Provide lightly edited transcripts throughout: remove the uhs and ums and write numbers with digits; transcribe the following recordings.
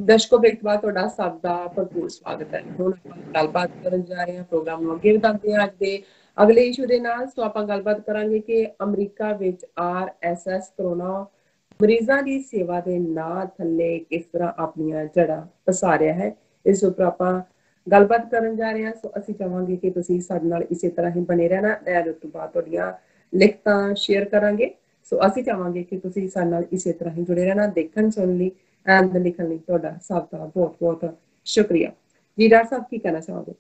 ਦਰਸ਼ਕੋ break ਤੋਂ ਬਾਅਦ ਤੁਹਾਡਾ ਸਭ ਦਾ ਭਰਪੂਰ ਸਵਾਗਤ ਹੈ। ਹੁਣ ਆਪਾਂ ਗੱਲਬਾਤ ਕਰਨ ਜਾ ਰਹੇ ਹਾਂ, ਪ੍ਰੋਗਰਾਮ ਨੂੰ ਅੱਗੇ ਵਧਾਉਂਦੇ ਹਾਂ ਅੱਜ ਦੇ ਅਗਲੇ ਇਸ਼ੂ ਦੇ ਨਾਲ। ਸੋ ਆਪਾਂ ਗੱਲਬਾਤ ਕਰਾਂਗੇ ਕਿ ਅਮਰੀਕਾ ਵਿੱਚ RSS ਕਰੋਨਾ ਮਰੀਜ਼ਾਂ ਦੀ ਸੇਵਾ ਦੇ ਨਾਂ ਥੱਲੇ ਕਿਸ ਤਰ੍ਹਾਂ ਆਪਣੀਆਂ ਜੜ੍ਹਾਂ ਪਸਾ ਰਿਹਾ ਹੈ। ਇਸ ਉੱਪਰ ਆਪਾਂ ਗੱਲਬਾਤ ਕਰਨ ਜਾ ਰਹੇ ਹਾਂ। ਸੋ ਅਸੀਂ ਚਾਹਾਂਗੇ ਕਿ ਤੁਸੀਂ ਸਾਡੇ ਨਾਲ ਇਸੇ ਤਰ੍ਹਾਂ ਹੀ ਬਣੇ ਰਹਿਣਾ। ਮੈਂ ਉਸ ਤੋਂ ਬਾਅਦ ਤੁਹਾਡੀਆਂ ਲਿਖਤਾਂ ਸ਼ੇਅਰ ਕਰਾਂਗੇ। ਸੋ ਅਸੀਂ ਚਾਹਾਂਗੇ ਕਿ ਤੁਸੀਂ ਸਾਡੇ ਨਾਲ ਇਸੇ ਤਰ੍ਹਾਂ ਹੀ ਜੁੜੇ ਰਹਿਣਾ, ਦੇਖਣ ਸੁਣਨ ਲਈ ਐਂਡ ਲਿਖਣ ਲਈ ਤੁਹਾਡਾ ਸਭ ਦਾ ਬਹੁਤ ਬਹੁਤ ਸ਼ੁਕਰੀਆ ਜੀ। ਡਾਕਟਰ ਸਾਹਿਬ ਕੀ ਕਹਿਣਾ ਚਾਹੋਗੇ?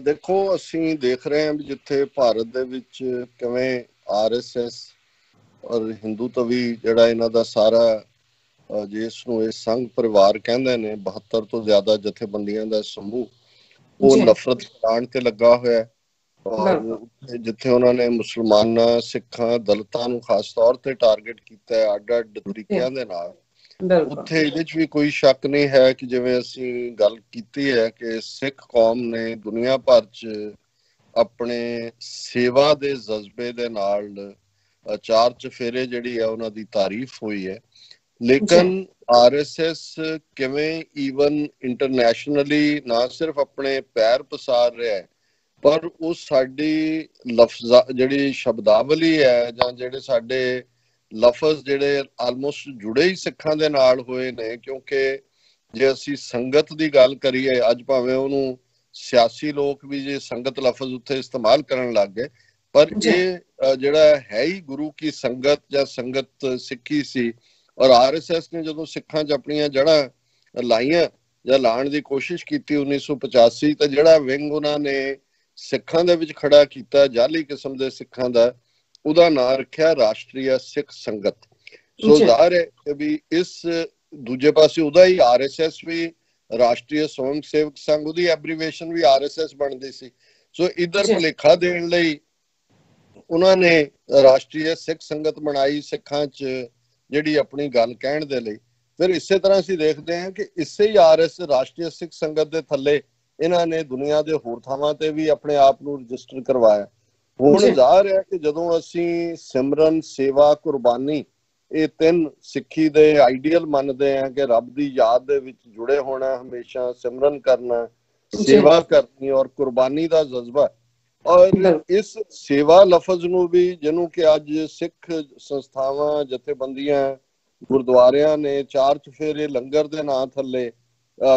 ਦੇਖੋ, ਅਸੀਂ ਦੇਖ ਰਹੇ ਹਾਂ ਵੀ ਜਿੱਥੇ ਭਾਰਤ ਦੇ ਵਿੱਚ ਕਿਵੇਂ RSS ਔਰ ਹਿੰਦੂਤਵੀ ਜਿਹੜਾ ਇਹਨਾਂ ਦਾ ਸਾਰਾ ਜਿਸ ਨੂੰ ਇਹ ਸੰਘ ਪਰਿਵਾਰ ਕਹਿੰਦੇ ਨੇ, 72 ਤੋਂ ਜ਼ਿਆਦਾ ਜਥੇਬੰਦੀਆਂ ਦਾ ਸਮੂਹ, ਉਹ ਨਫ਼ਰਤ ਫੈਲਾਉਣ ਤੇ ਲੱਗਾ ਹੋਇਆ ਹੈ। ਔਰ ਜਿੱਥੇ ਉਹਨਾਂ ਨੇ ਮੁਸਲਮਾਨਾਂ, ਸਿੱਖਾਂ, ਦਲਿਤਾਂ ਨੂੰ ਖਾਸ ਤੌਰ ਤੇ ਟਾਰਗੇਟ ਕੀਤਾ ਹੈ ਅੱਡ ਅੱਡ ਤਰੀਕਿਆਂ ਦੇ ਨਾਲ, ਉੱਥੇ ਇਹਦੇ 'ਚ ਵੀ ਕੋਈ ਸ਼ੱਕ ਨਹੀਂ ਹੈ ਕਿ ਜਿਵੇਂ ਅਸੀਂ ਗੱਲ ਕੀਤੀ ਹੈ ਕਿ ਸਿੱਖ ਕੌਮ ਨੇ ਦੁਨੀਆ ਭਰ 'ਚ ਆਪਣੇ ਸੇਵਾ ਦੇ ਜਜ਼ਬੇ ਦੇ ਨਾਲ ਚਾਰ ਚਫੇਰੇ ਜਿਹੜੀ ਹੈ ਉਹਨਾਂ ਦੀ ਤਾਰੀਫ ਹੋਈ ਹੈ। ਲੇਕਿਨ RSS ਕਿਵੇਂ ਈਵਨ ਇੰਟਰਨੈਸ਼ਨਲੀ ਨਾ ਸਿਰਫ ਆਪਣੇ ਪੈਰ ਪਸਾਰ ਰਿਹਾ ਹੈ, ਪਰ ਉਹ ਸਾਡੀ ਲਫ਼ਜ਼ਾਂ ਜਿਹੜੀ ਸ਼ਬਦਾਵਲੀ ਹੈ ਜਾਂ ਜਿਹੜੇ ਸਾਡੇ ਲਫ਼ਜ਼ ਜਿਹੜੇ ਆਲਮੋਸਟ ਜੁੜੇ ਹੀ ਸਿੱਖਾਂ ਦੇ ਨਾਲ ਹੋਏ ਨੇ। ਕਿਉਂਕਿ ਜੇ ਅਸੀਂ ਸੰਗਤ ਦੀ ਗੱਲ ਕਰੀਏ, ਅੱਜ ਭਾਵੇਂ ਉਹਨੂੰ ਸਿਆਸੀ ਲੋਕ ਵੀ ਜੇ ਸੰਗਤ ਲਫ਼ਜ਼ ਉੱਥੇ ਇਸਤੇਮਾਲ ਕਰਨ ਲੱਗ ਗਏ, ਪਰ ਇਹ ਜਿਹੜਾ ਹੈ ਹੀ ਗੁਰੂ ਕੀ ਸੰਗਤ ਜਾਂ ਸੰਗਤ ਸਿੱਖੀ ਸੀ। ਔਰ RSS ਨੇ ਜਦੋਂ ਸਿੱਖਾਂ 'ਚ ਆਪਣੀਆਂ ਜੜ੍ਹਾਂ ਲਾਈਆਂ ਜਾਂ ਲਾਉਣ ਦੀ ਕੋਸ਼ਿਸ਼ ਕੀਤੀ 1985, ਤਾਂ ਜਿਹੜਾ ਵਿੰਗ ਉਹਨਾਂ ਨੇ ਸਿੱਖਾਂ ਦੇ ਵਿੱਚ ਖੜਾ ਕੀਤਾ, ਜਾਲੀ ਕਿਸਮ ਦੇ ਸਿੱਖਾਂ ਦਾ, ਉਹਦਾ ਨਾਂ ਰੱਖਿਆ ਰਾਸ਼ਟਰੀ ਸਿੱਖ ਸੰਗਤ। ਸੋ ਜ਼ਾਹਰ ਹੈ ਕਿ ਵੀ ਇਸ ਦੂਜੇ ਪਾਸੇ ਉਹਦਾ ਹੀ RSS ਵੀ ਰਾਸ਼ਟਰੀ ਸਵੈਮ ਸੇਵਕ ਸੰਘ, ਉਹਦੀ ਐਬਰੀਵੇਸ਼ਨ ਵੀ RSS ਬਣਦੀ ਸੀ। ਸੋ ਇੱਧਰ ਭੁਲੇਖਾ ਦੇਣ ਲਈ ਉਹਨਾਂ ਨੇ ਰਾਸ਼ਟਰੀ ਸਿੱਖ ਸੰਗਤ ਬਣਾਈ ਸਿੱਖਾਂ 'ਚ ਜਿਹੜੀ ਆਪਣੀ ਗੱਲ ਕਹਿਣ ਦੇ ਲਈ। ਫਿਰ ਇਸੇ ਤਰ੍ਹਾਂ ਅਸੀਂ ਦੇਖਦੇ ਹਾਂ ਕਿ ਇਸੇ ਹੀ ਰਾਸ਼ਟਰੀ ਸਿੱਖ ਸੰਗਤ ਦੇ ਥੱਲੇ ਇਹਨਾਂ ਨੇ ਦੁਨੀਆ ਦੇ ਹੋਰ ਥਾਵਾਂ ਤੇ ਵੀ ਆਪਣੇ ਆਪ ਨੂੰ ਰਜਿਸਟਰ ਕਰਵਾਇਆ। ਹੁਣ ਜ਼ਾਹਰ ਹੈ ਕਿ ਜਦੋਂ ਅਸੀਂ ਸਿਮਰਨ, ਸੇਵਾ, ਕੁਰਬਾਨੀ, ਇਹ ਤਿੰਨ ਸਿੱਖੀ ਦੇ ਆਈਡੀਅਲ ਮੰਨਦੇ ਹਾਂ ਕਿ ਰੱਬ ਦੀ ਯਾਦ ਦੇ ਵਿੱਚ ਜੁੜੇ ਹੋਣਾ, ਹਮੇਸ਼ਾ ਸਿਮਰਨ ਕਰਨਾ, ਸੇਵਾ ਕਰਨੀ ਔਰ ਕੁਰਬਾਨੀ ਦਾ ਜਜ਼ਬਾ। ਔਰ ਇਸ ਸੇਵਾ ਲਫ਼ਜ਼ ਨੂੰ ਵੀ, ਜਿਹਨੂੰ ਕਿ ਅੱਜ ਸਿੱਖ ਸੰਸਥਾਵਾਂ, ਜਥੇਬੰਦੀਆਂ, ਗੁਰਦੁਆਰਿਆਂ ਨੇ ਚਾਰ ਚੁਫੇਰੇ ਲੰਗਰ ਦੇ ਨਾਂ ਥੱਲੇ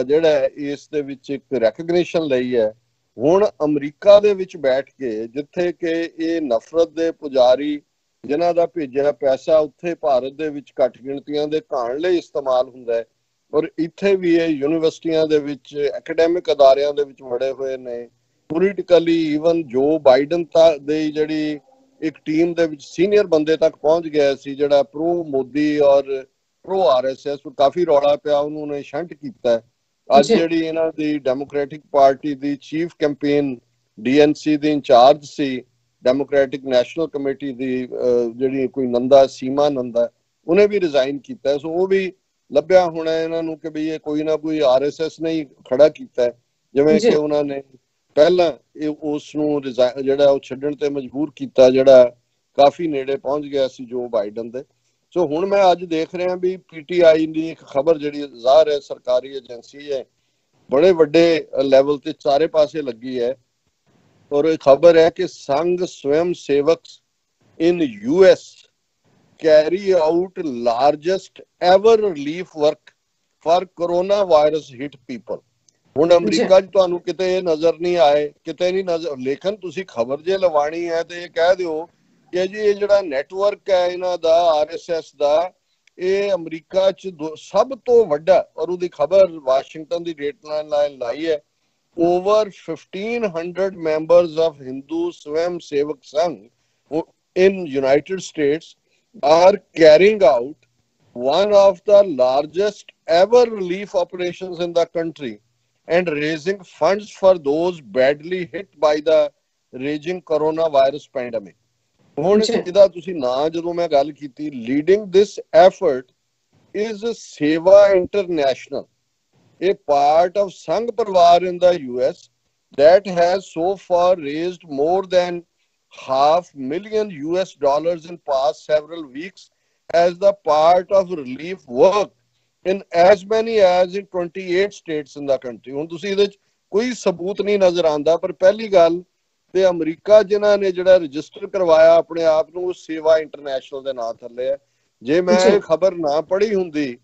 ਜਿਹੜਾ ਇਸ ਦੇ ਵਿੱਚ ਇੱਕ ਰੈਕਗਨੀਸ਼ਨ ਲਈ ਹੈ। ਹੁਣ ਅਮਰੀਕਾ ਦੇ ਵਿੱਚ ਬੈਠ ਕੇ, ਜਿੱਥੇ ਕਿ ਇਹ ਨਫ਼ਰਤ ਦੇ ਪੁਜਾਰੀ ਜਿਨ੍ਹਾਂ ਦਾ ਭੇਜਿਆ ਪੈਸਾ ਉੱਥੇ ਭਾਰਤ ਦੇ ਵਿੱਚ ਘੱਟ ਗਿਣਤੀਆਂ ਦੇ ਘਾਣ ਲਈ ਇਸਤੇਮਾਲ ਹੁੰਦਾ ਹੈ, ਔਰ ਇੱਥੇ ਵੀ ਇਹ ਯੂਨੀਵਰਸਿਟੀਆਂ ਦੇ ਵਿੱਚ, ਐਕੈਡੈਮਿਕ ਅਦਾਰਿਆਂ ਦੇ ਵਿੱਚ ਵੜੇ ਹੋਏ ਨੇ। ਪੋਲੀਟੀਕਲੀ ਈਵਨ ਜੋ ਬਾਈਡਨ ਦੀ ਜਿਹੜੀ ਇੱਕ ਟੀਮ ਦੇ ਵਿੱਚ ਸੀਨੀਅਰ ਬੰਦੇ ਤੱਕ ਪਹੁੰਚ ਗਿਆ ਸੀ, ਜਿਹੜਾ ਪ੍ਰੋ ਮੋਦੀ ਔਰ ਪ੍ਰੋ RSS, ਕਾਫੀ ਰੌਲਾ ਪਿਆ, ਉਹਨੂੰ ਨੇ ਸ਼ੰਟ ਕੀਤਾ। ਅੱਜ ਜਿਹੜੀ ਇਹਨਾਂ ਦੀ ਡੈਮੋਕ੍ਰੈਟਿਕ ਪਾਰਟੀ ਦੀ ਚੀਫ ਕੈਂਪੇਨ DNC ਦੀ ਇੰਚਾਰਜ ਸੀ, ਡੈਮੋਕ੍ਰੈਟਿਕ ਨੈਸ਼ਨਲ ਕਮੇਟੀ ਦੀ, ਜਿਹੜੀ ਕੋਈ ਨੰਦਾ, ਸੀਮਾ ਨੰਦਾ, ਉਹਨੇ ਵੀ ਰਿਜ਼ਾਈਨ ਕੀਤਾ। ਸੋ ਉਹ ਵੀ ਲੱਭਿਆ ਹੋਣਾ ਇਹਨਾਂ ਨੂੰ ਕਿ ਵੀ ਇਹ ਕੋਈ ਨਾ ਕੋਈ RSS ਨੇ ਹੀ ਖੜਾ ਕੀਤਾ, ਜਿਵੇਂ ਕਿ ਉਹਨਾਂ ਨੇ ਪਹਿਲਾਂ ਉਸ ਨੂੰ ਜਿਹੜਾ ਉਹ ਛੱਡਣ ਤੇ ਮਜਬੂਰ ਕੀਤਾ, ਜਿਹੜਾ ਕਾਫੀ ਨੇੜੇ ਪਹੁੰਚ ਗਿਆ ਸੀ ਜੋ ਬਾਈਡਨ ਦੇ। ਸੋ ਹੁਣ ਮੈਂ ਅੱਜ ਦੇਖ ਰਿਹਾ ਵੀ PTI ਦੀ ਇੱਕ ਖਬਰ ਜਿਹੜੀ ਜ਼ਾਹਰ ਹੈ ਸਰਕਾਰੀ ਏਜੰਸੀ ਹੈ, ਬੜੇ ਵੱਡੇ ਲੈਵਲ ਤੇ ਚਾਰੇ ਪਾਸੇ ਲੱਗੀ ਹੈ, ਔਰ ਇਹ ਖਬਰ ਹੈ ਕਿ ਸੰਘ ਸਵੈਮ ਸੇਵਕ in US carry out largest ever relief work for coronavirus hit people। ਹੁਣ ਅਮਰੀਕਾ 'ਚ ਤੁਹਾਨੂੰ ਕਿਤੇ ਇਹ ਨਜ਼ਰ ਨਹੀਂ ਆਏ, ਕਿਤੇ ਨਹੀਂ ਨਜ਼ਰ, ਲੇਕਿਨ ਤੁਸੀਂ ਖਬਰ ਜੇ ਲਵਾਣੀ ਹੈ ਤੇ ਇਹ ਕਹਿ ਦਿਓ ਕਿ ਜੀ ਇਹ ਜਿਹੜਾ ਨੈਟਵਰਕ ਹੈ ਇਹਨਾਂ ਦਾ RSS ਦਾ, ਇਹ ਅਮਰੀਕਾ 'ਚ ਸਭ ਤੋਂ ਵੱਡਾ, ਔਰ ਉਹਦੀ ਖਬਰ ਵਾਸ਼ਿੰਗਟਨ ਦੀ ਡੇਟਲਾਈਨ ਲਾਈ ਹੈ। Over 1500 members of Hindu Swayam Sevak Sangh in United States are carrying out one of the largest ever relief operations in the country and raising funds for those badly hit by the raging coronavirus pandemic। ਹੁਣ ਇਹਦਾ ਤੁਸੀਂ ਨਾਂ ਜਦੋਂ ਮੈਂ ਗੱਲ ਕੀਤੀ, leading this effort is Seva International, a part of Sangh Parivar in the US that has so far raised more than $500,000 US in past several weeks as the part of relief work in as many as in 28 states in the country। ਹੁਣ ਤੁਸੀਂ ਇਹਦੇ ਚ ਕੋਈ ਸਬੂਤ ਨਹੀਂ ਨਜ਼ਰ ਆਉਂਦਾ, ਪਰ ਪਹਿਲੀ ਗੱਲ ਤੇ ਅਮਰੀਕਾ ਜਿਨ੍ਹਾਂ ਨੇ ਜਿਹੜਾ ਰਜਿਸਟਰ ਕਰਵਾਇਆ ਆਪਣੇ ਆਪ ਨੂੰ ਸੇਵਾ ਇੰਟਰਨੈਸ਼ਨਲ ਦੇ ਨਾਂ ਥੱਲੇ ਹੈ। ਜੇ ਮੈਂ ਇਹ ਖਬਰ ਨਾ ਪੜ੍ਹੀ ਹੁੰਦੀ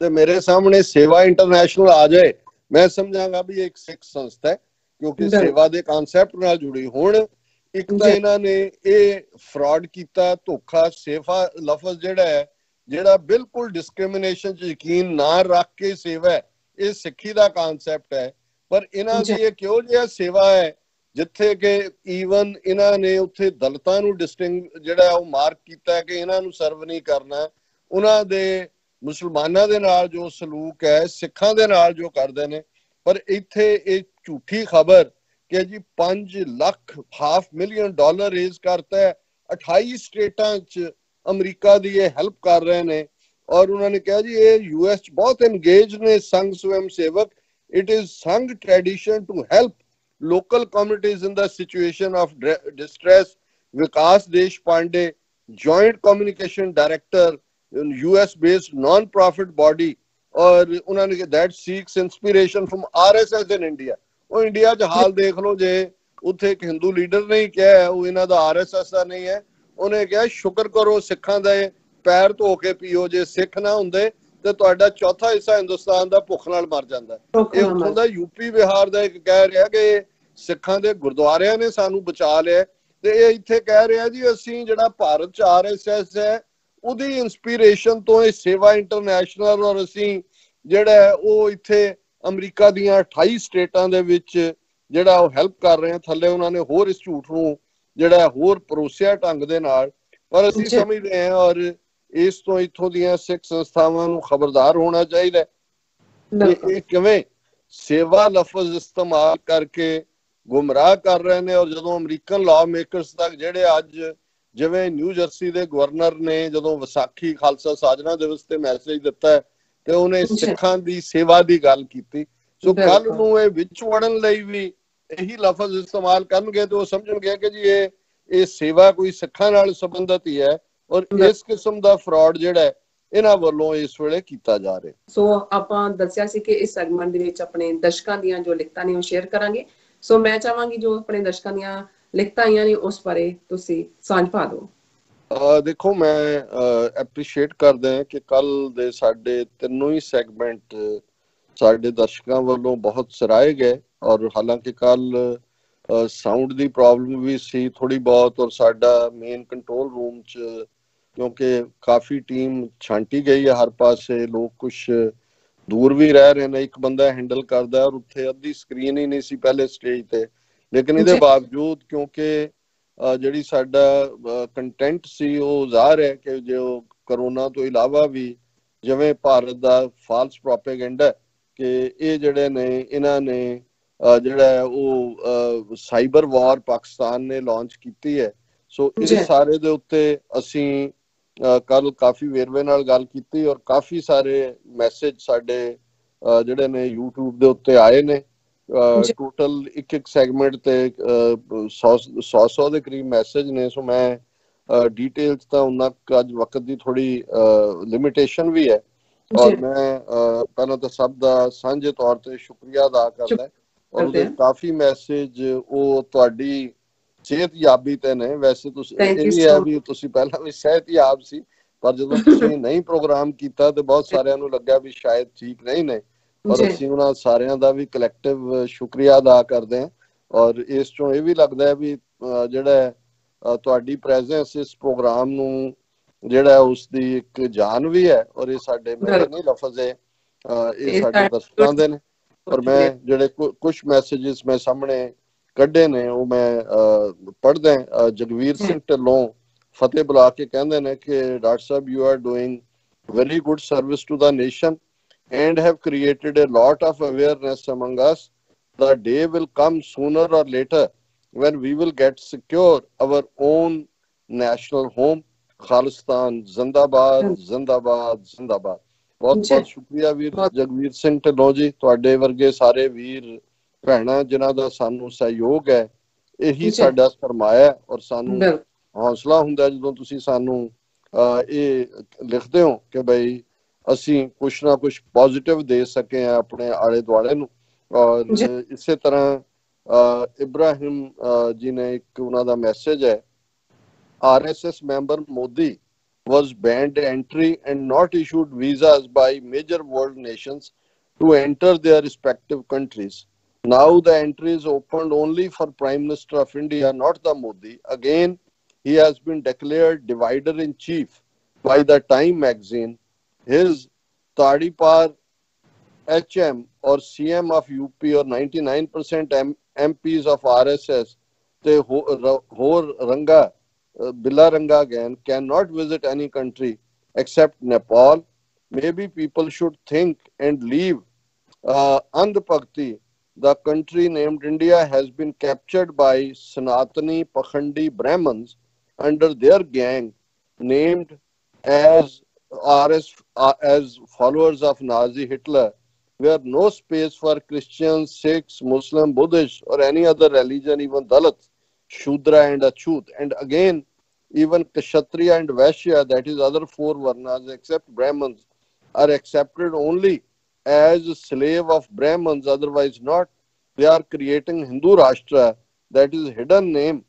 ਤੇ ਮੇਰੇ ਸਾਹਮਣੇ ਸੇਵਾ ਇੰਟਰਨੈਸ਼ਨਲ ਆ ਜਾਏ, ਮੈਂ ਸਮਝਾਂਗਾ ਵੀ ਇੱਕ ਸਿੱਖ ਸੰਸਥਾ ਹੈ, ਕਿਉਂਕਿ ਸੇਵਾ ਦੇ ਕਨਸੈਪਟ ਨਾਲ ਜੁੜੀ। ਹੁਣ ਇੱਕ ਤਾਂ ਇਹਨਾਂ ਨੇ ਇਹ ਫਰਾਡ ਕੀਤਾ, ਧੋਖਾ। ਸੇਵਾ ਲਫ਼ਜ਼ ਜਿਹੜਾ ਹੈ, ਜਿਹੜਾ ਬਿਲਕੁਲ ਡਿਸਕ੍ਰਿਮੀਨੇਸ਼ਨ ਚ ਯਕੀਨ ਨਾ ਰੱਖ ਕੇ ਸੇਵਾ ਹੈ, ਇਹ ਸਿੱਖੀ ਦਾ ਕਨਸੈਪਟ ਹੈ। ਪਰ ਇਹਨਾਂ ਦੀ ਇਹ ਕਿਹੋ ਜਿਹਾ ਸੇਵਾ ਹੈ ਜਿੱਥੇ ਕਿ ਈਵਨ ਇਹਨਾਂ ਨੇ ਉੱਥੇ ਦਲਿਤਾਂ ਨੂੰ ਜਿਹੜਾ ਉਹ ਮਾਰਕ ਕੀਤਾ ਕਿ ਇਹਨਾਂ ਨੂੰ ਸਰਵ ਨਹੀਂ ਕਰਨਾ। ਉਹਨਾਂ ਦੇ ਮੁਸਲਮਾਨਾਂ ਦੇ ਨਾਲ ਜੋ ਸਲੂਕ ਹੈ, ਸਿੱਖਾਂ ਦੇ ਨਾਲ ਜੋ ਕਰਦੇ ਨੇ। ਪਰ ਇੱਥੇ ਇਹ ਝੂਠੀ ਖਬਰ ਕਿ ਜੀ 5 ਲੱਖ $500,000 ਰੇਜ਼ ਕਰਤਾ ਹੈ, 28 ਸਟੇਟਾਂ ਚ ਅਮਰੀਕਾ ਦੀ ਇਹ ਹੈਲਪ ਕਰ ਰਹੇ ਨੇ। ਔਰ ਉਹਨਾਂ ਨੇ ਕਿਹਾ ਜੀ ਇਹ US ਚ ਬਹੁਤ ਇੰਗੇਜ ਨੇ Sangh swayamsevak. It is Sangh tradition to help local communities in the situation of distress। Vikas Deshpande, joint communication director in US based non-profit body, or unhone that seeks inspiration from RSS in India। ਉਹ India ਚ ਹਾਲ ਦੇਖ ਲਓ, ਜੇ ਉੱਥੇ ਇੱਕ Hindu leader ਨੇ ਕਿਹਾ ਉਹ ਇਹਨਾਂ ਦਾ RSS ਦਾ ਨਹੀਂ ਹੈ, ਉਹਨੇ ਕਿਹਾ ਸ਼ੁਕਰ ਕਰੋ ਸਿੱਖਾਂ ਦਾ ਪੈਰ ਧੋ ਕੇ ਪੀਓ, ਜੇ ਸਿੱਖ ਨਾ ਹੁੰਦੇ ਤੇ ਤੁਹਾਡਾ ਚੌਥਾ ਹਿੱਸਾ ਹਿੰਦੁਸਤਾਨ ਦਾ ਭੁੱਖ ਨਾਲ ਮਰ ਜਾਂਦਾ। ਇਹ ਉੱਥੋਂ ਦਾ ਯੂਪੀ ਬਿਹਾਰ ਦਾ ਇੱਕ ਕਹਿ ਰਿਹਾ ਕਿ ਸਿੱਖਾਂ ਦੇ ਗੁਰਦੁਆਰਿਆਂ ਨੇ ਸਾਨੂੰ ਬਚਾ ਲਿਆ। ਤੇ ਇਹ ਇੱਥੇ ਕਹਿ ਰਿਹਾ ਜੀ ਅਸੀਂ ਜਿਹੜਾ ਭਾਰਤ ਚ RSS ਹੈ ਉਹਦੀ ਇੰਸਪੀਰੇਸ਼ਨ ਤੋਂ ਇਹ ਸੇਵਾ ਇੰਟਰਨੈਸ਼ਨਲ, ਔਰ ਅਸੀਂ ਜਿਹੜਾ ਉਹ ਇੱਥੇ ਅਮਰੀਕਾ ਦੀਆਂ 28 ਸਟੇਟਾਂ ਦੇ ਵਿੱਚ ਜਿਹੜਾ ਉਹ ਹੈਲਪ ਕਰ ਰਹੇ ਹਾਂ। ਥੱਲੇ ਉਹਨਾਂ ਨੇ ਹੋਰ ਇਸ ਝੂਠ ਨੂੰ ਜਿਹੜਾ ਹੋਰ ਪਰੋਸਿਆ ਢੰਗ ਦੇ ਨਾਲ। ਪਰ ਅਸੀਂ ਸਮਝਦੇ ਹਾਂ ਔਰ ਇਸ ਤੋਂ ਇੱਥੋਂ ਦੀਆਂ ਸਿੱਖ ਸੰਸਥਾਵਾਂ ਨੂੰ ਖਬਰਦਾਰ ਹੋਣਾ ਚਾਹੀਦਾ ਇਹ ਕਿਵੇਂ ਸੇਵਾ ਲਫ਼ਜ਼ ਇਸਤੇਮਾਲ ਕਰਕੇ ਗੁੰਮਰਾਹ ਕਰ ਰਹੇ ਨੇ। ਔਰ ਜਦੋਂ ਅਮਰੀਕਨ ਲਾਅ ਮੇਕਰਸ ਤੱਕ ਜਿਹੜੇ ਅੱਜ ਜਿਵੇਂ ਨਿਊ ਜਰਸੀ ਦੇ ਗਵਰਨਰ ਨੇ ਜਦੋਂ ਵਿਸਾਖੀ ਖਾਲਸਾ ਸਾਜਨਾ ਦਿਵਸ ਤੇ ਮੈਸੇਜ ਦਿੱਤਾ ਤੇ ਉਹਨੇ ਸਿੱਖਾਂ ਦੀ ਸੇਵਾ ਦੀ ਗੱਲ ਕੀਤੀ। ਸੋ ਕੱਲ ਨੂੰ ਇਹ ਵਿੱਚ ਵੜਨ ਲਈ ਵੀ ਇਹੀ ਲਫ਼ਜ਼ ਇਸਤੇਮਾਲ ਕਰਨਗੇ ਤੇ ਉਹ ਸਮਝਣਗੇ ਕਿ ਜੀ ਇਹ ਸੇਵਾ ਕੋਈ ਸਿੱਖਾਂ ਨਾਲ ਸੰਬੰਧਿਤ ਹੀ ਹੈ। ਔਰ ਇਸ ਕਿਸਮ ਦਾ ਫਰਾਡ ਜਿਹੜਾ ਹੈ ਇਹਨਾਂ ਵੱਲੋਂ ਇਸ ਵੇਲੇ ਕੀਤਾ ਜਾ ਰਿਹਾ। ਸੋ ਆਪਾਂ ਦੱਸਿਆ ਸੀ ਕਿ ਇਸ ਸੈਗਮੈਂਟ ਦੇ ਵਿੱਚ ਆਪਣੇ ਦਰਸ਼ਕਾਂ ਦੀਆਂ ਜੋ ਲਿਖਤਾਂ ਨੇ ਉਹ ਸ਼ੇਅਰ ਕਰਾਂਗੇ। ਸੋ ਮੈਂ ਚਾਹਾਂਗੀ ਜੋ ਆਪਣੇ ਦਰਸ਼ਕਾਂ ਦੀਆਂ ਲਿਖਤਾਂ ਆਈਆਂ ਨੇ ਉਸ ਬਾਰੇ ਤੁਸੀਂ ਸਾਂਝ ਪਾ ਦਿਓ। ਦੇਖੋ, ਮੈਂ ਐਪਰੀਸ਼ੀਏਟ ਕਰਦਾ ਹਾਂ ਕਿ ਕੱਲ ਦੇ ਸਾਡੇ ਤਿੰਨੋਂ ਹੀ ਸੈਗਮੈਂਟ ਸਾਡੇ ਦਰਸ਼ਕਾਂ ਵੱਲੋਂ ਬਹੁਤ ਸਰਾਹੇ ਗਏ। ਔਰ ਹਾਲਾਂਕਿ ਕੱਲ ਸਾਊਂਡ ਦੀ ਪ੍ਰੋਬਲਮ ਵੀ ਸੀ ਥੋੜੀ ਬਹੁਤ, ਔਰ ਸਾਡਾ ਮੇਨ ਕੰਟਰੋਲ ਰੂਮ ਚ ਕਿਉਂਕਿ ਕਾਫੀ ਟੀਮ ਛਾਂਟੀ ਗਈ ਹੈ ਹਰ ਪਾਸੇ, ਲੋਕ ਕੁਛ ਦੂਰ ਵੀ ਰਹਿ ਰਹੇ ਨੇ, ਇੱਕ ਬੰਦਾ ਹੈਂਡਲ ਕਰਦਾ ਔਰ ਉੱਥੇ ਅੱਧੀ ਸਕਰੀਨ ਹੀ ਨਹੀਂ ਸੀ ਪਹਿਲੇ ਸਟੇਜ ਤੇ। ਲੇਕਿਨ ਇਹਦੇ ਬਾਵਜੂਦ ਕਿਉਂਕਿ ਜਿਹੜੀ ਸਾਡਾ ਕੰਟੈਂਟ ਸੀ ਉਹ ਜ਼ਾਹਰ ਹੈ ਕਿ ਜੋ ਕਰੋਨਾ ਤੋਂ ਇਲਾਵਾ ਵੀ ਜਿਵੇਂ ਭਾਰਤ ਦਾ ਫਾਲਸ ਪ੍ਰੋਪੇਗੈਂਡਾ ਕਿ ਇਹ ਜਿਹੜੇ ਨੇ ਇਹਨਾਂ ਨੇ ਜਿਹੜਾ ਉਹ ਸਾਈਬਰ ਵਾਰ ਪਾਕਿਸਤਾਨ ਨੇ ਲਾਂਚ ਕੀਤੀ ਹੈ। ਸੋ ਇਹ ਸਾਰੇ ਦੇ ਉੱਤੇ ਅਸੀਂ ਕੱਲ ਕਾਫੀ ਵੇਰਵੇ ਨਾਲ ਗੱਲ ਕੀਤੀ ਔਰ ਕਾਫੀ ਸਾਰੇ ਮੈਸੇਜ ਸਾਡੇ ਜਿਹੜੇ ਨੇ YouTube ਦੇ ਉੱਤੇ ਆਏ ਨੇ। ਟੋਟਲ ਇੱਕ ਸੈਗਮੈਂਟ ਤੇ 100 ਦੇ ਕਰੀਬ ਮੈਸੇਜ ਨੇ। ਸੋ ਮੈਂ ਡੀਟੇਲਸ ਤਾਂ ਉਹਨਾਂ ਅੱਜ ਵਕਤ ਦੀ ਥੋੜੀ ਲਿਮਿਟੇਸ਼ਨ ਵੀ ਹੈ ਔਰ ਮੈਂ ਪਹਿਲਾਂ ਤਾਂ ਸਭ ਦਾ ਸਾਂਝੇ ਤੌਰ ਤੇ ਸ਼ੁਕਰੀਆ ਅਦਾ ਕਰਦਾ। ਔਰ ਉਹਦੇ ਕਾਫੀ ਮੈਸੇਜ ਉਹ ਤੁਹਾਡੀ ਸਿਹਤਯਾਬੀ ਤੇ ਨੇ। ਵੈਸੇ ਤੁਸੀਂ ਇਹ ਵੀ ਹੈ ਵੀ ਤੁਸੀਂ ਪਹਿਲਾਂ ਵੀ ਸਿਹਤਯਾਬ ਸੀ, ਪਰ ਜਦੋਂ ਤੁਸੀਂ ਨਹੀਂ ਪ੍ਰੋਗਰਾਮ ਕੀਤਾ ਤੇ ਬਹੁਤ ਸਾਰਿਆਂ ਨੂੰ ਲੱਗਿਆ ਵੀ ਸ਼ਾਇਦ ਠੀਕ ਨਹੀਂ ਨੇ। ਔਰ ਅਸੀਂ ਉਹਨਾਂ ਸਾਰਿਆਂ ਦਾ ਵੀ ਕਲੈਕਟਿਵ ਸ਼ੁਕਰੀਆ ਅਦਾ ਕਰਦੇ ਹਾਂ। ਔਰ ਇਸ ਚੋਂ ਇਹ ਵੀ ਲੱਗਦਾ ਹੈ ਵੀ ਜਿਹੜਾ ਤੁਹਾਡੀ ਪ੍ਰੈਜ਼ੈਂਸ ਇਸ ਪ੍ਰੋਗਰਾਮ ਨੂੰ ਜਿਹੜਾ ਉਸ ਦੀ ਇੱਕ ਜਾਨ ਵੀ ਹੈ। ਔਰ ਇਹ ਸਾਡੇ ਮੇਰੇ ਨਹੀਂ ਲਫ਼ਜ਼ ਹੈ, ਇਹ ਸਾਡੇ ਦਰਸ਼ਕਾਂ ਦੇ ਨੇ। ਔਰ ਮੈਂ ਜਿਹੜੇ ਕੁਛ ਮੈਸੇजेस ਮੈਂ ਸਾਹਮਣੇ ਕੱਢੇ ਨੇ ਉਹ ਮੈਂ ਪੜ੍ਹਦਾ। ਜਗਵੀਰ ਸਿੰਘ ਢਿੱਲੋਂ ਫਤਿਹ ਬੁਲਾ ਕੇ ਕਹਿੰਦੇ ਨੇ ਕਿ doctor Sahib you are doing very good service to the nation and have created a lot of awareness among us. The day will come sooner or later when we will get secure our own national home. Khalistan zindabad zindabad zindabad। ਬਹੁਤ ਬਹੁਤ ਸ਼ੁਕਰੀਆ ਵੀਰ ਜਗਵੀਰ ਸਿੰਘ ਢਿੱਲੋਂ ਜੀ, ਤੁਹਾਡੇ ਵਰਗੇ ਸਾਰੇ ਵੀਰ ਭੈਣਾਂ ਜਿਨ੍ਹਾਂ ਦਾ ਸਾਨੂੰ ਸਹਿਯੋਗ ਹੈ ਇਹੀ ਸਾਡਾ ਸਰਮਾਇਆ। ਔਰ ਸਾਨੂੰ ਹੌਸਲਾ ਹੁੰਦਾ ਜਦੋਂ ਤੁਸੀਂ ਸਾਨੂੰ ਇਹ ਲਿਖਦੇ ਹੋ ਕਿ ਬਈ ਅਸੀਂ ਕੁਛ ਨਾ ਕੁਛ ਪੋਜ਼ਿਟਿਵ ਦੇ ਸਕੇ ਆਪਣੇ ਆਲੇ ਦੁਆਲੇ ਨੂੰ। ਔਰ ਇਸੇ ਤਰ੍ਹਾਂ ਇਬਰਾਹਿਮ ਜੀ ਨੇ ਇੱਕ ਉਹਨਾਂ ਦਾ ਮੈਸੇਜ ਹੈ, RSS member Modi was banned entry and not issued visas by major world nations to enter their respective countries. Now the entry is opened only for Prime Minister of India, not the Modi. Again, he has been declared divider in chief by the Time magazine. His Tadipar HM or CM of UP or 99% MPs of RSS, they Hor Ranga, Bilaranga again, cannot visit any country except Nepal. Maybe people should think and leave. Andhbhakti, the country named India, has been captured by Sanatani Pakhandi Brahmins under their gang named as as followers of Nazi Hitler, where no space for Christians, Sikhs, Muslim, Buddhists, or any other religion, even Dalits, Shudra and Achut. And again, even Kshatriya and Vaishya, that is other four Varnas, except Brahmins, are accepted only as slave of Brahmins, otherwise not. They are creating Hindu Rashtra, that is hidden name,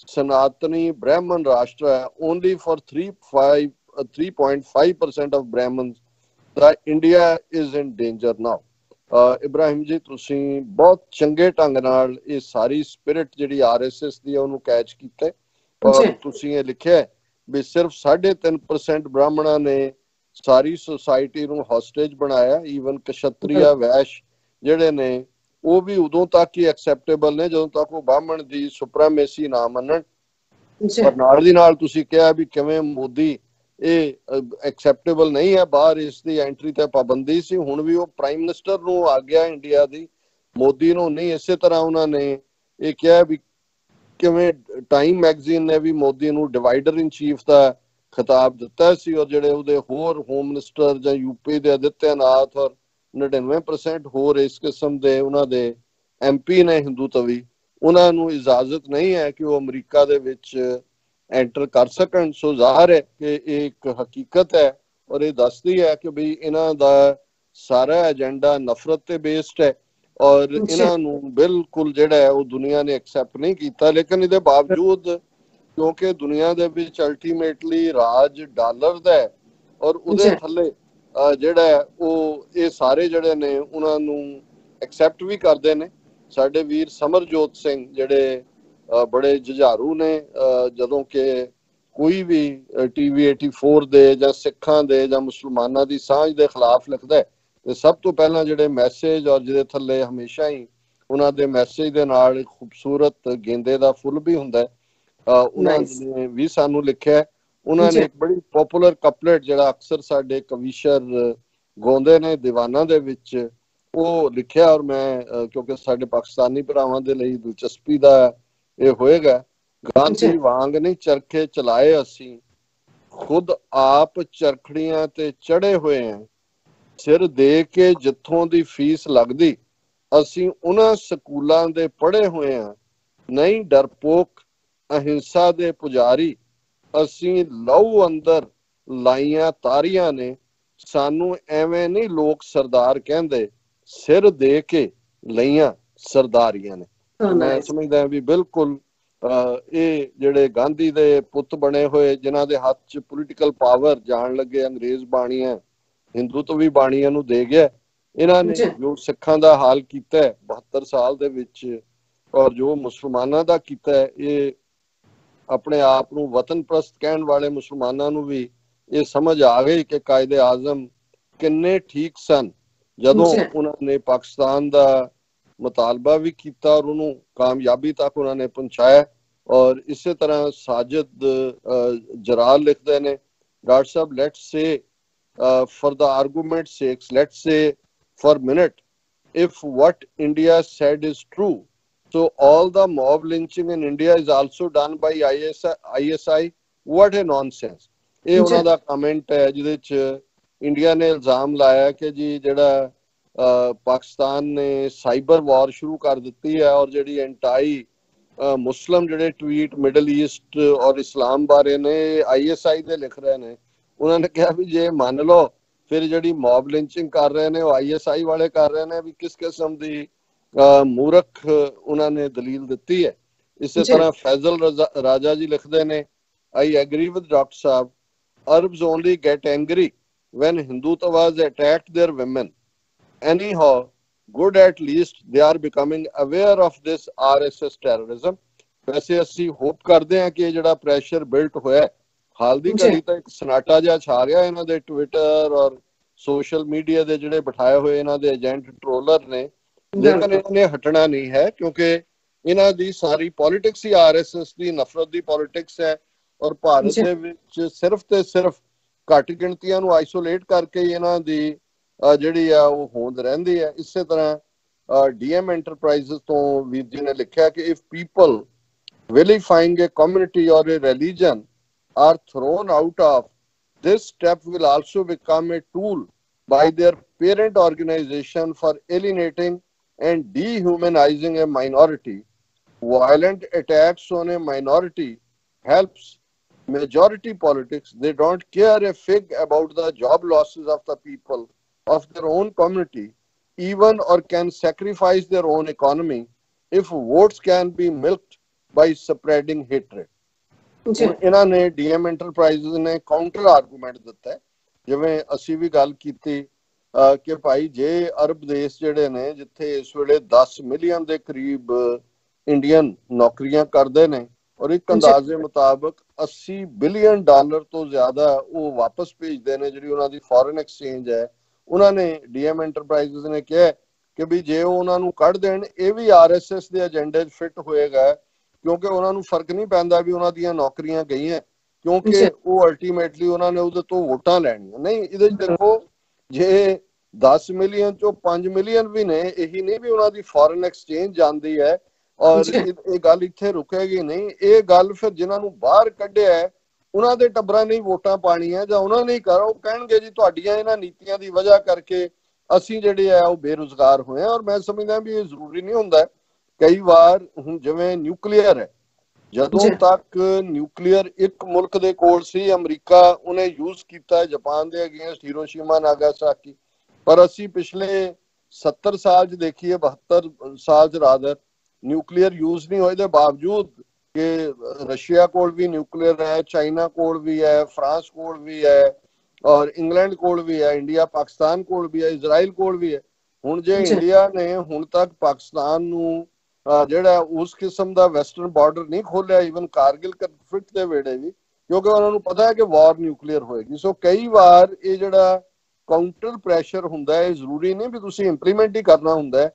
Sanatani Brahman Rashtra, only for 3.5% of Brahmins. The India is in danger now. Ibrahim ਜੀ, ਤੁਸੀਂ ਬਹੁਤ ਚੰਗੇ ਢੰਗ ਨਾਲ ਇਹ ਸਾਰੀ spirit ਜਿਹੜੀ RSS ਦੀ ਉਹਨੂੰ catch ਕੀਤਾ, ਔਰ ਤੁਸੀਂ ਇਹ ਲਿਖਿਆ ਵੀ ਸਿਰਫ 3.5% ਬ੍ਰਾਹਮਣਾਂ ਨੇ ਸਾਰੀ ਸੁਸਾਇਟੀ ਨੂੰ ਹੌਸਟੇਜ ਬਣਾਇਆ। ਈਵਨ ਕਸ਼ਤਰੀਆ ਵੈਸ਼ ਜਿਹੜੇ ਨੇ ਉਹ ਵੀ ਉਦੋਂ ਤੱਕ ਹੀ ਐਕਸੈਪਟੇਬਲ ਨੇ ਜਦੋਂ ਤੱਕ ਉਹ ਬ੍ਰਾਹਮਣ ਦੀ ਸੁਪਰਮੇਸੀ ਨਾ ਮੰਨਣ। ਪਰ ਨਾਲ ਦੀ ਨਾਲ ਤੁਸੀਂ ਕਿਹਾ ਵੀ ਕਿਵੇਂ ਮੋਦੀ ਇਹ ਐਕਸੈਪਟੇਬਲ ਨਹੀਂ ਹੈ, ਬਾਹਰ ਇਸ ਦੀ ਐਂਟਰੀ ਤੇ ਪਾਬੰਦੀ ਸੀ, ਹੁਣ ਵੀ ਉਹ ਪ੍ਰਾਈਮ ਮਿਨਿਸਟਰ ਨੂੰ ਆ ਗਿਆ ਇੰਡੀਆ ਦੀ, ਮੋਦੀ ਨੂੰ ਨਹੀਂ। ਇਸੇ ਤਰ੍ਹਾਂ ਉਹਨਾਂ ਨੇ ਇਹ ਕਿਹਾ ਵੀ ਕਿਵੇਂ ਟਾਈਮ ਮੈਗਜ਼ੀਨ ਨੇ ਵੀ ਮੋਦੀ ਨੂੰ ਡਿਵਾਈਡਰ ਇਨ ਚੀਫ ਦਾ ਖਿਤਾਬ ਦਿੱਤਾ ਸੀ, ਔਰ ਜਿਹੜੇ ਉਹਦੇ ਹੋਰ ਹੋਮ ਮਿਨਿਸਟਰ ਜਾਂ ਯੂਪੀ ਦੇ ਆਦਿੱਤਿਆਨਾਥ ਔਰ 99% ਹੋਰ ਇਸ ਕਿਸਮ ਦੇ ਉਹਨਾਂ ਦੇ MP ਨੇ ਹਿੰਦੂ ਤਵੀ, ਉਹਨਾਂ ਨੂੰ ਇਜਾਜ਼ਤ ਨਹੀਂ ਹੈ ਕਿ ਉਹ ਅਮਰੀਕਾ ਦੇ ਵਿੱਚ ਐਂਟਰ ਕਰ ਸਕਣ। ਸੋ ਜ਼ਾਹਰ ਹੈ ਕਿ ਇਹ ਇੱਕ ਹਕੀਕਤ ਹੈ ਔਰ ਇਹ ਦੱਸਦੀ ਹੈ ਕਿ ਬਈ ਇਹਨਾਂ ਦਾ ਸਾਰਾ ਏਜੰਡਾ ਨਫ਼ਰਤ ਤੇ ਬੇਸਡ ਹੈ, ਔਰ ਇਹਨਾਂ ਨੂੰ ਬਿਲਕੁਲ ਜਿਹੜਾ ਹੈ ਉਹ ਦੁਨੀਆ ਨੇ ਐਕਸੈਪਟ ਨਹੀਂ ਕੀਤਾ। ਲੇਕਿਨ ਇਹਦੇ ਬਾਵਜੂਦ ਕਿਉਂਕਿ ਦੁਨੀਆ ਦੇ ਵਿੱਚ ਅਲਟੀਮੇਟਲੀ ਰਾਜ ਡਾਲਰ ਦਾ ਹੈ, ਔਰ ਉਹਦੇ ਥੱਲੇ ਜਿਹੜਾ ਹੈ ਉਹ ਇਹ ਸਾਰੇ ਜਿਹੜੇ ਨੇ ਉਹਨਾਂ ਨੂੰ ਐਕਸੈਪਟ ਵੀ ਕਰਦੇ ਨੇ। ਸਾਡੇ ਵੀਰ ਸਮਰਜੋਤ ਸਿੰਘ ਜਿਹੜੇ ਬੜੇ ਜੁਝਾਰੂ ਨੇ, ਜਦੋਂ ਕਿ ਕੋਈ ਵੀ TV 84 ਦੇ ਜਾਂ ਸਿੱਖਾਂ ਦੇ ਜਾਂ ਮੁਸਲਮਾਨਾਂ ਦੀ ਸਾਂਝ ਦੇ ਖਿਲਾਫ ਲਿਖਦਾ ਤੇ ਸਭ ਤੋਂ ਪਹਿਲਾਂ ਜਿਹੜੇ ਮੈਸੇਜ ਔਰ ਜਿਹਦੇ ਥੱਲੇ ਹਮੇਸ਼ਾ ਹੀ ਉਹਨਾਂ ਦੇ ਮੈਸੇਜ ਦੇ ਨਾਲ ਇੱਕ ਖੂਬਸੂਰਤ ਗੇਂਦੇ ਦਾ ਫੁੱਲ ਵੀ ਹੁੰਦਾ, ਉਹਨਾਂ ਨੇ ਵੀ ਸਾਨੂੰ ਲਿਖਿਆ। ਉਹਨਾਂ ਨੇ ਇੱਕ ਬੜੀ ਪਪੂਲਰ ਕਪਲੇਟ ਜਿਹੜਾ ਅਕਸਰ ਸਾਡੇ ਕਵੀਸ਼ਰ ਗਾਉਂਦੇ ਨੇ ਦੀਵਾਨਾਂ ਦੇ ਵਿੱਚ, ਉਹ ਲਿਖਿਆ। ਔਰ ਮੈਂ ਕਿਉਂਕਿ ਸਾਡੇ ਪਾਕਿਸਤਾਨੀ ਭਰਾਵਾਂ ਦੇ ਲਈ ਦਿਲਚਸਪੀ ਦਾ ਇਹ ਹੋਏਗਾ, ਗਾਂਧੀ ਵਾਂਗ ਨਹੀਂ ਚਰਖੇ ਚਲਾਏ ਅਸੀਂ, ਖੁਦ ਆਪ ਚਰਖੜੀਆਂ ਤੇ ਚੜੇ ਹੋਏ ਆਂ, ਸਿਰ ਦੇ ਕੇ ਜਿੱਥੋਂ ਦੀ ਫੀਸ ਲੱਗਦੀ ਅਸੀਂ ਉਹਨਾਂ ਸਕੂਲਾਂ ਦੇ ਪੜ੍ਹੇ ਹੋਏ ਆਂ, ਨਹੀਂ ਡਰਪੋਕ ਅਹਿੰਸਾ ਦੇ ਪੁਜਾਰੀ, ਅਸੀਂ ਲਹੂ ਅੰਦਰ ਲਾਈਆਂ ਤਾਰੀਆਂ ਨੇ, ਸਾਨੂੰ ਐਵੇਂ ਨਹੀਂ ਲੋਕ ਸਰਦਾਰ ਕਹਿੰਦੇ, ਸਿਰ ਦੇ ਕੇ ਲਈਆਂ ਸਰਦਾਰੀਆਂ ਨੇ। ਮੈਂ ਸਮਝਦਾ ਵੀ ਬਿਲਕੁਲ ਇਹ ਜਿਹੜੇ ਗਾਂਧੀ ਦੇ ਪੁੱਤ ਬਣੇ ਹੋਏ, ਜਿਨ੍ਹਾਂ ਦੇ ਹੱਥ 'ਚ ਪੋਲੀਟੀਕਲ ਪਾਵਰ ਜਾਣ ਲੱਗੇ ਅੰਗਰੇਜ਼ ਬਾਣੀਆਂ ਹਿੰਦੂਤਵੀ ਬਾਣੀਆਂ ਨੂੰ ਦੇ ਗਿਆ, ਇਹਨਾਂ ਨੇ ਜੋ ਸਿੱਖਾਂ ਦਾ ਹਾਲ ਕੀਤਾ 72 ਸਾਲ ਦੇ ਵਿੱਚ, ਔਰ ਜੋ ਮੁਸਲਮਾਨਾਂ ਦਾ ਕੀਤਾ, ਇਹ ਆਪਣੇ ਆਪ ਨੂੰ ਵਤਨ ਪ੍ਰਸਤ ਕਹਿਣ ਵਾਲੇ ਮੁਸਲਮਾਨਾਂ ਨੂੰ ਵੀ ਇਹ ਸਮਝ ਆ ਗਈ ਕਿ ਕਾਇਦੇ ਆਜ਼ਮ ਕਿੰਨੇ ਠੀਕ ਸਨ ਜਦੋਂ ਉਹਨਾਂ ਨੇ ਪਾਕਿਸਤਾਨ ਦਾ ਮੁਤਾਲਬਾ ਵੀ ਕੀਤਾ ਔਰ ਉਹਨੂੰ ਕਾਮਯਾਬੀ ਤੱਕ ਉਹਨਾਂ ਨੇ ਪਹੁੰਚਾਇਆ। ਔਰ ਇਸੇ ਤਰ੍ਹਾਂ ਸਾਜਿਦ ਜਰਾਲ ਲਿਖਦੇ ਨੇ, doctor Sahib, let's say for the argument's sake, let's say for a minute, if what India said is true, so all the mob lynching in India is also done by ISI. What a nonsense. ਇਹ ਉਹਨਾਂ ਦਾ comment ਹੈ ਜਿਹਦੇ ਚ India ਨੇ ਇਲਜ਼ਾਮ ਲਾਇਆ ਕਿ ਜੀ ਜਿਹੜਾ ਪਾਕਿਸਤਾਨ ਨੇ ਸਾਈਬਰ ਵਾਰ ਸ਼ੁਰੂ ਕਰ ਦਿੱਤੀ ਹੈ, ਔਰ ਜਿਹੜੀ ਐਂਟਾਈ ਮੁਸਲਮ ਜਿਹੜੇ ਟਵੀਟ ਮਿਡਲ ਈਸਟ ਔਰ ਇਸਲਾਮ ਬਾਰੇ ਨੇ ISI ਦੇ ਲਿਖ ਰਹੇ ਨੇ। ਉਹਨਾਂ ਨੇ ਕਿਹਾ ਵੀ ਜੇ ਮੰਨ ਲਓ फिर जिहड़ी मॉब लिंचिंग कर रहे ने ISI वाले कर रहे ने भी किस किस्म की मूर्ख उन्होंने दलील दी है। इसे तरह फैजल राजा जी लिखते ने, आई एग्री विद डॉक्टर साहब, Arabs only get angry when Hindutva attacked their women. Anyhow, good at least they are becoming aware of this RSS terrorism. वैसे ਅਸੀਂ ਹੋਪ ਕਰਦੇ ਹਾਂ ਕਿ ਇਹ ਜਿਹੜਾ ਪ੍ਰੈਸ਼ਰ ਬਿਲਟ ਹੋਇਆ ਹਾਲ ਦੀ ਘੜੀ ਤਾਂ ਇੱਕ ਸਨਾਟਾ ਜਿਹਾ ਛਾ ਗਿਆ ਇਹਨਾਂ ਦੇ ਟਵਿੱਟਰ ਔਰ ਸੋਸ਼ਲ ਮੀਡੀਆ ਦੇ ਜਿਹੜੇ ਬਿਠਾਏ ਹੋਏ ਇਹਨਾਂ ਦੇ ਏਜੰਟ ਟ੍ਰੋਲਰ ਨੇ, ਲੇਕਿਨ ਇਹਨਾਂ ਨੇ ਹਟਣਾ ਨਹੀਂ ਹੈ ਕਿਉਂਕਿ ਇਹਨਾਂ ਦੀ ਸਾਰੀ ਪੋਲਿਟਿਕਸ ਹੀ RSS ਦੀ ਨਫ਼ਰਤ ਦੀ ਪੋਲਿਟਿਕਸ ਹੈ ਔਰ ਭਾਰਤ ਦੇ ਵਿੱਚ ਸਿਰਫ ਤੇ ਸਿਰਫ ਘੱਟ ਗਿਣਤੀਆਂ ਨੂੰ ਆਈਸੋਲੇਟ ਕਰਕੇ ਇਹਨਾਂ ਦੀ ਜਿਹੜੀ ਆ ਉਹ ਹੋਂਦ ਰਹਿੰਦੀ ਹੈ। ਇਸੇ ਤਰ੍ਹਾਂ DM ਐਂਟਰਪ੍ਰਾਈਜ਼ਸ ਤੋਂ ਵੀਰ ਜੀ ਨੇ ਲਿਖਿਆ ਕਿ if people vilifying a community or a religion are thrown out of this step will also become a tool by their parent organization for alienating and dehumanizing a minority. Violent attacks on a minority helps majority politics. They don't care a fig about the job losses of the people of their own community, even or can sacrifice their own economy if votes can be milked by spreading hatred. ਇਹਨਾਂ ਨੇ DM enterprises ਨੇ counter argument ਦਿੱਤਾ ਹੈ, ਜਿਵੇਂ ਅਸੀਂ ਵੀ ਗੱਲ ਕੀਤੀ ਕਿ ਭਾਈ ਜੇ ਅਰਬ ਦੇਸ਼ ਜਿਹੜੇ ਨੇ ਜਿੱਥੇ ਇਸ ਵੇਲੇ 10 ਮਿਲੀਅਨ ਦੇ ਕਰੀਬ ਇੰਡੀਅਨ ਨੌਕਰੀਆਂ ਕਰਦੇ ਨੇ ਔਰ ਇੱਕ ਅੰਦਾਜ਼ੇ ਮੁਤਾਬਕ $80 ਬਿਲੀਅਨ ਤੋਂ ਜ਼ਿਆਦਾ ਉਹ ਵਾਪਸ ਭੇਜਦੇ ਨੇ ਜਿਹੜੀ ਉਹਨਾਂ ਦੀ ਫੋਰਨ ਐਕਸਚੇਂਜ ਹੈ, ਉਹਨਾਂ ਨੇ DM ਐਂਟਰਪ੍ਰਾਈਜ਼ਸ ਨੇ ਕਿਹਾ ਕਿ ਵੀ ਜੇ ਉਹ ਉਹਨਾਂ ਨੂੰ ਕੱਢ ਦੇਣ ਇਹ ਵੀ RSS ਦੇ ਏਜੰਡੇ 'ਚ ਫਿੱਟ ਹੋਏਗਾ ਕਿਉਂਕਿ ਉਹਨਾਂ ਨੂੰ ਫਰਕ ਨਹੀਂ ਪੈਂਦਾ ਵੀ ਉਹਨਾਂ ਦੀਆਂ ਨੌਕਰੀਆਂ ਗਈਆਂ ਕਿਉਂਕਿ ਉਹ ਅਲਟੀਮੇਟਲੀ ਉਹਨਾਂ ਨੇ ਉਹਦੇ ਤੋਂ ਵੋਟਾਂ ਲੈਣੀਆਂ। ਨਹੀਂ, ਇਹਦੇ 'ਚ ਦੇਖੋ ਜੇ 10 ਮਿਲੀਅਨ ਚੋਂ 5 ਮਿਲੀਅਨ ਵੀ ਨੇ, ਇਹੀ ਨਹੀਂ ਵੀ ਉਹਨਾਂ ਦੀ ਫੋਰਨ ਐਕਸਚੇਂਜ ਜਾਂਦੀ ਹੈ ਔਰ ਇਹ ਗੱਲ ਇੱਥੇ ਰੁਕੇਗੀ ਨਹੀਂ। ਇਹ ਗੱਲ ਫਿਰ ਜਿਨ੍ਹਾਂ ਨੂੰ ਬਾਹਰ ਕੱਢਿਆ ਹੈ ਉਹਨਾਂ ਦੇ ਟੱਬਰਾਂ ਨੇ ਵੋਟਾਂ ਪਾਣੀਆਂ ਜਾਂ ਉਹਨਾਂ ਨੇ ਕਰੋ, ਉਹ ਕਹਿਣਗੇ ਜੀ ਤੁਹਾਡੀਆਂ ਇਹਨਾਂ ਨੀਤੀਆਂ ਦੀ ਵਜ੍ਹਾ ਕਰਕੇ ਅਸੀਂ ਜਿਹੜੇ ਆ ਉਹ ਬੇਰੁਜ਼ਗਾਰ ਹੋਏ ਆ। ਔਰ ਮੈਂ ਸਮਝਦਾ ਵੀ ਇਹ ਜ਼ਰੂਰੀ ਨਹੀਂ ਹੁੰਦਾ। ਕਈ ਵਾਰ ਹੁਣ ਜਿਵੇਂ ਨਿਊਕਲੀਅਰ ਹੈ, ਜਦੋਂ ਤੱਕ ਨਿਊਕਲੀਅਰ ਇੱਕ ਮੁਲਕ ਦੇ ਕੋਲ ਸੀ ਅਮਰੀਕਾ ਉਹਨੇ ਯੂਜ਼ ਕੀਤਾ ਜਾਪਾਨ ਦੇ ਅਗੇਂਸਟ ਹੀਰੋਸ਼ੀਮਾ ਨਾਗਾਸਾਕੀ, ਪਰ ਅਸੀਂ ਪਿਛਲੇ 70 ਸਾਲ 'ਚ ਦੇਖੀਏ 72 ਸਾਲ 'ਚ ਰਾਦਰ ਨਿਊਕਲੀਅਰ ਯੂਜ਼ ਨਹੀਂ ਹੋਏ ਦੇ ਬਾਵਜੂਦ ਕਿ ਰਸ਼ੀਆ ਕੋਲ ਵੀ ਨਿਊਕਲੀਅਰ ਹੈ, ਚਾਈਨਾ ਕੋਲ ਵੀ ਹੈ, ਫਰਾਂਸ ਕੋਲ ਵੀ ਹੈ ਔਰ ਇੰਗਲੈਂਡ ਕੋਲ ਵੀ ਹੈ, ਇੰਡੀਆ ਪਾਕਿਸਤਾਨ ਕੋਲ ਵੀ ਹੈ, ਇਜ਼ਰਾਈਲ ਕੋਲ ਵੀ ਹੈ। ਹੁਣ ਜੇ ਇੰਡੀਆ ਨੇ ਹੁਣ ਤੱਕ ਪਾਕਿਸਤਾਨ ਨੂੰ ਜਿਹੜਾ ਉਸ ਕਿਸਮ ਦਾ ਵੈਸਟਰਨ ਬਾਰਡਰ ਨਹੀਂ ਖੋਲਿਆ ਈਵਨ ਕਾਰਗਿਲ ਕਨਫਲਿਕਟ ਦੇ ਵੇਲੇ ਵੀ, ਕਿਉਂਕਿ ਉਹਨਾਂ ਨੂੰ ਪਤਾ ਹੈ ਕਿ ਵਾਰ ਨਿਊਕਲੀਅਰ ਹੋਏਗੀ। ਸੋ ਕਈ ਵਾਰ ਇਹ ਜਿਹੜਾ ਕਾਊਂਟਰ ਪ੍ਰੈਸ਼ਰ ਹੁੰਦਾ ਹੈ ਜ਼ਰੂਰੀ ਨਹੀਂ ਵੀ ਤੁਸੀਂ ਇੰਪਲੀਮੈਂਟ ਹੀ ਕਰਨਾ ਹੁੰਦਾ ਹੈ,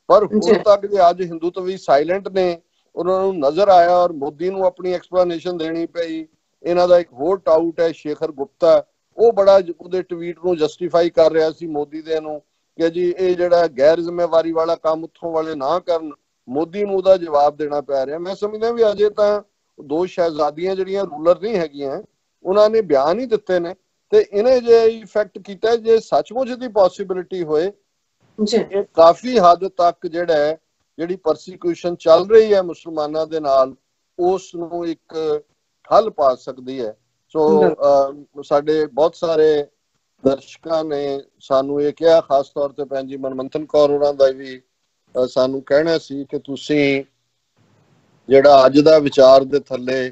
ਪਰ ਹੁਣ ਤੱਕ ਜੇ ਅੱਜ ਹਿੰਦੂਤਵੀ ਸਾਇਲੈਂਟ ਨੇ ਉਹਨਾਂ ਨੂੰ ਨਜ਼ਰ ਆਇਆ ਔਰ ਮੋਦੀ ਨੂੰ ਆਪਣੀ ਐਕਸਪਲੇਨੇਸ਼ਨ ਦੇਣੀ ਪਈ। ਇਹਨਾਂ ਦਾ ਇੱਕ ਹੋਰ ਟਾਊਟ ਹੈ ਸ਼ੇਖਰ ਗੁਪਤਾ, ਉਹ ਬੜਾ ਉਹਦੇ ਟਵੀਟ ਨੂੰ ਜਸਟੀਫਾਈ ਕਰ ਰਿਹਾ ਸੀ ਮੋਦੀ ਦੇ ਨੂੰ ਕਿ ਜੀ ਇਹ ਜਿਹੜਾ ਗੈਰ ਜ਼ਿੰਮੇਵਾਰੀ ਵਾਲਾ ਕੰਮ ਉੱਥੋਂ ਵਾਲੇ ਨਾ ਕਰਨ, ਮੋਦੀ ਨੂੰ ਉਹਦਾ ਜਵਾਬ ਦੇਣਾ ਪੈ ਰਿਹਾ। ਮੈਂ ਸਮਝਦਾ ਵੀ ਅਜੇ ਤਾਂ ਦੋ ਸ਼ਹਿਜ਼ਾਦੀਆਂ ਜਿਹੜੀਆਂ ਰੂਲਰ ਨਹੀਂ ਹੈਗੀਆਂ ਉਹਨਾਂ ਨੇ ਬਿਆਨ ਹੀ ਦਿੱਤੇ ਨੇ ਤੇ ਇਹਨੇ ਜੇ ਇਫੈਕਟ ਕੀਤਾ ਜੇ ਸੱਚਮੁੱਚ ਦੀ ਪੋਸਿਬਿਲਿਟੀ ਹੋਏ ਇਹ ਕਾਫੀ ਹੱਦ ਤੱਕ ਜਿਹੜੀ ਪਰਸੀਕਿਊਸ਼ਨ ਚੱਲ ਰਹੀ ਹੈ ਮੁਸਲਮਾਨਾਂ ਦੇ ਨਾਲ ਉਸ ਨੂੰ ਇੱਕ ਠੱਲ ਪਾ ਸਕਦੀ ਹੈ। ਸੋ ਸਾਡੇ ਬਹੁਤ ਸਾਰੇ ਦਰਸ਼ਕਾਂ ਨੇ ਸਾਨੂੰ ਇਹ ਕਿਹਾ, ਖਾਸ ਤੌਰ ਤੇ ਭੈਣ ਜੀ ਮਨਮੰਥਨ ਕੌਰ ਉਹਨਾਂ ਦਾ ਵੀ ਸਾਨੂੰ ਕਹਿਣਾ ਸੀ ਕਿ ਤੁਸੀਂ ਜਿਹੜਾ ਅੱਜ ਦਾ ਵਿਚਾਰ ਦੇ ਥੱਲੇ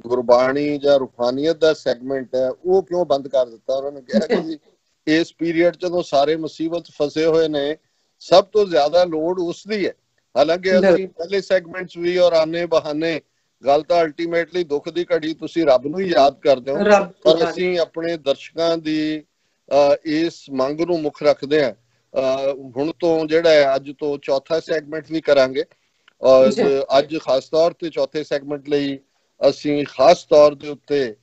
ਗੁਰਬਾਣੀ ਜਾਂ ਰੂਹਾਨੀਅਤ ਦਾ ਸੈਗਮੈਂਟ ਹੈ ਉਹ ਕਿਉਂ ਬੰਦ ਕਰ ਦਿੱਤਾ। ਉਹਨਾਂ ਨੇ ਕਿਹਾ ਕਿ ਇਸ ਪੀਰੀਅਡ ਜਦੋਂ ਸਾਰੇ ਮੁਸੀਬਤ ਫਸੇ ਹੋਏ ਨੇ ਸਭ ਤੋਂ ਜ਼ਿਆਦਾ ਲੋੜ ਉਸ ਦੀ ਹੈ। ਹਾਲਾਂਕਿ ਅਸੀਂ ਪਹਿਲੇ ਸੈਗਮੈਂਟਸ ਵੀ ਔਰ ਆਨੇ ਬਹਾਨੇ ਗੱਲ ਤਾਂ ਅਲਟੀਮੇਟਲੀ ਦੁੱਖ ਦੀ ਘੜੀ ਤੁਸੀਂ ਰੱਬ ਨੂੰ ਹੀ ਯਾਦ ਕਰਦੇ ਹੋ, ਪਰ ਅਸੀਂ ਆਪਣੇ ਦਰਸ਼ਕਾਂ ਦੀ ਇਸ ਮੰਗ ਨੂੰ ਮੁੱਖ ਰੱਖਦੇ ਹਾਂ। ਹੁਣ ਤੋਂ ਜਿਹੜਾ ਹੈ ਅੱਜ ਤੋਂ ਚੌਥਾ ਸੈਗਮੈਂਟ ਵੀ ਕਰਾਂਗੇ ਔਰ ਅੱਜ ਖਾਸ ਤੌਰ ਤੇ ਚੌਥੇ ਸੈਗਮੈਂਟ ਲਈ ਅਸੀਂ ਖਾਸ ਤੌਰ ਦੇ ਉੱਤੇ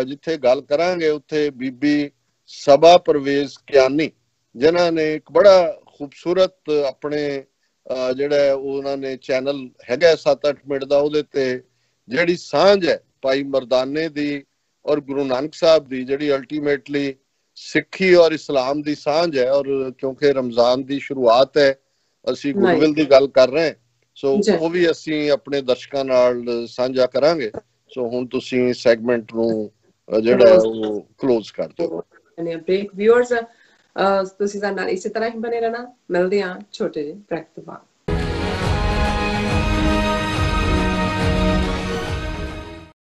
ਜਿੱਥੇ ਗੱਲ ਕਰਾਂਗੇ ਉੱਥੇ ਬੀਬੀ ਸਬਾ ਪਰਵੇਜ਼ ਕਿਆਨੀ ਜਿਨ੍ਹਾਂ ਨੇ ਇੱਕ ਬੜਾ ਖੂਬਸੂਰਤ ਆਪਣੇ ਜਿਹੜਾ ਉਹਨਾਂ ਨੇ ਚੈਨਲ ਹੈਗਾ 7-8 ਮਿੰਟ ਦਾ, ਉਹਦੇ ਤੇ ਜਿਹੜੀ ਸਾਂਝ ਹੈ ਭਾਈ ਮਰਦਾਨੇ ਦੀ ਔਰ ਗੁਰੂ ਨਾਨਕ ਸਾਹਿਬ ਦੀ ਜਿਹੜੀ ਅਲਟੀਮੇਟਲੀ ਸਿੱਖੀ ਔਰ ਇਸਲਾਮ ਦੀ ਸਾਂਝ ਹੈ ਔਰ ਕਿਉਂਕਿ ਰਮਜ਼ਾਨ ਦੀ ਸ਼ੁਰੂਆਤ ਹੈ ਅਸੀਂ ਗੁਡਵਿਲ ਦੀ ਗੱਲ ਕਰ ਰਹੇ ਹਾਂ, ਸੋ ਉਹ ਵੀ ਅਸੀਂ ਆਪਣੇ ਦਰਸ਼ਕਾਂ ਨਾਲ ਸਾਂਝਾ ਕਰਾਂਗੇ। ਸੋ ਹੁਣ ਤੁਸੀਂ ਸੈਗਮੈਂਟ ਨੂੰ ਜਿਹੜਾ ਉਹ ਕਲੋਜ਼ ਕਰ ਦਿਓ। ਲੈਣੇ ਬ੍ਰੇਕ। ਵਿਊਅਰਸ ਤੁਸੀਂ ਸਾਡੇ ਨਾਲ ਇਸੇ ਤਰ੍ਹਾਂ ਹੀ ਬਣੇ ਰਹਿਣਾ। ਮਿਲਦੇ ਹਾਂ ਛੋਟੇ ਜਿਹੇ ਬ੍ਰੇਕ ਤੋਂ ਬਾਅਦ।